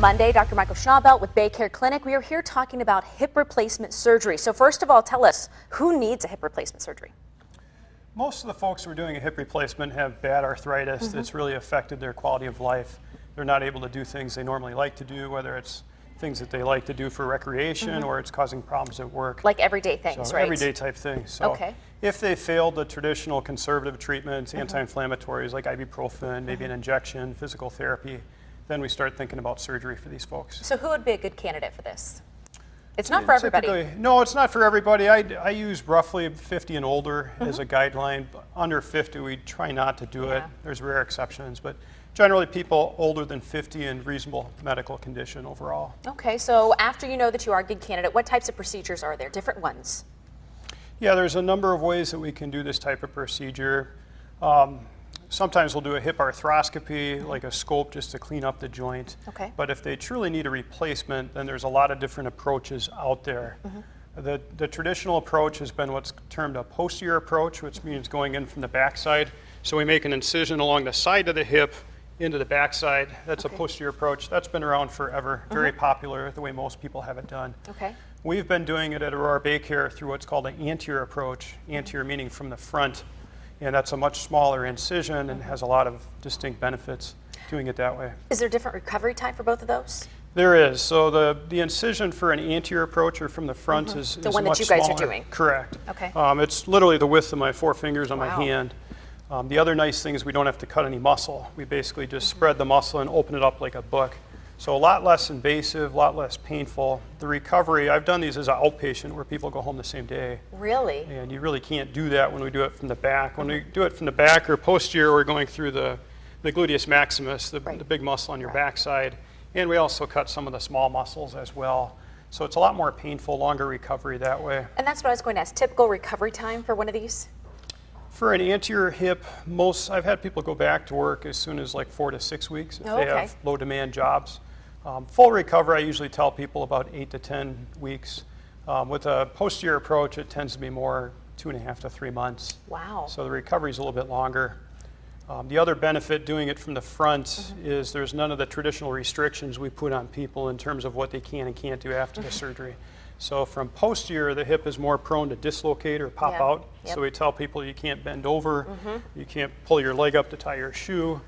Monday, Dr. Michael Schnaubelt with BayCare Clinic. We are here talking about hip replacement surgery. So first of all, tell us, who needs a hip replacement surgery? Most of the folks who are doing a hip replacement have bad arthritis that's really affected their quality of life. They're not able to do things they normally like to do, whether it's things that they like to do for recreation or it's causing problems at work. Like everyday things, So right? everyday type things. So if they failed the traditional conservative treatments, anti-inflammatories like ibuprofen, maybe an injection, physical therapy, then we start thinking about surgery for these folks. So who would be a good candidate for this? It's not for everybody. No, it's not for everybody. I use roughly 50 and older as a guideline. Under 50, we try not to do it. There's rare exceptions, but generally people older than 50 in reasonable medical condition overall. Okay, so after you know that you are a good candidate, what types of procedures are there? Different ones? Yeah, there's a number of ways that we can do this type of procedure. Sometimes we'll do a hip arthroscopy, like a scope just to clean up the joint. Okay. But if they truly need a replacement, then there's a lot of different approaches out there. The traditional approach has been what's termed a posterior approach, which means going in from the backside. So we make an incision along the side of the hip into the backside. That's a posterior approach. That's been around forever, very popular, the way most people have it done. Okay. We've been doing it at Aurora BayCare through what's called an anterior approach, anterior meaning from the front. And that's a much smaller incision and has a lot of distinct benefits doing it that way. Is there a different recovery time for both of those? There is. So the incision for an anterior approach or from the front is the one much that you guys smaller. are doing. Correct. Okay. It's literally the width of my 4 fingers on my hand. The other nice thing is we don't have to cut any muscle. We basically just spread the muscle and open it up like a book. So a lot less invasive, a lot less painful. The recovery, I've done these as an outpatient where people go home the same day. Really? And you really can't do that when we do it from the back. When we do it from the back or posterior, we're going through the gluteus maximus, the big muscle on your backside. And we also cut some of the small muscles as well. So it's a lot more painful, longer recovery that way. And that's what I was going to ask. Typical recovery time for one of these? For an anterior hip, I've had people go back to work as soon as like 4 to 6 weeks if they have low demand jobs. Full recovery, I usually tell people about 8 to 10 weeks. With a posterior approach, it tends to be more 2.5 to 3 months. Wow. So the recovery is a little bit longer. The other benefit doing it from the front is there's none of the traditional restrictions we put on people in terms of what they can and can't do after the surgery. So from posterior, the hip is more prone to dislocate or pop out. So we tell people you can't bend over, you can't pull your leg up to tie your shoe.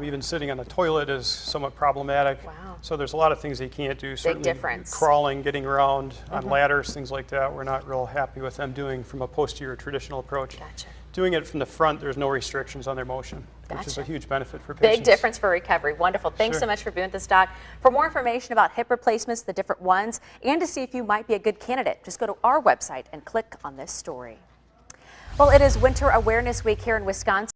Even sitting on the toilet is somewhat problematic. Wow. So there's a lot of things they can't do. Big difference. Crawling, getting around on ladders, things like that, we're not real happy with them doing from a posterior traditional approach. Gotcha. Doing it from the front, there's no restrictions on their motion, which is a huge benefit for patients. Big difference for recovery. Wonderful. Thanks so much for being with us, Doc. For more information about hip replacements, the different ones, and to see if you might be a good candidate, just go to our website and click on this story. Well, it is Winter Awareness Week here in Wisconsin.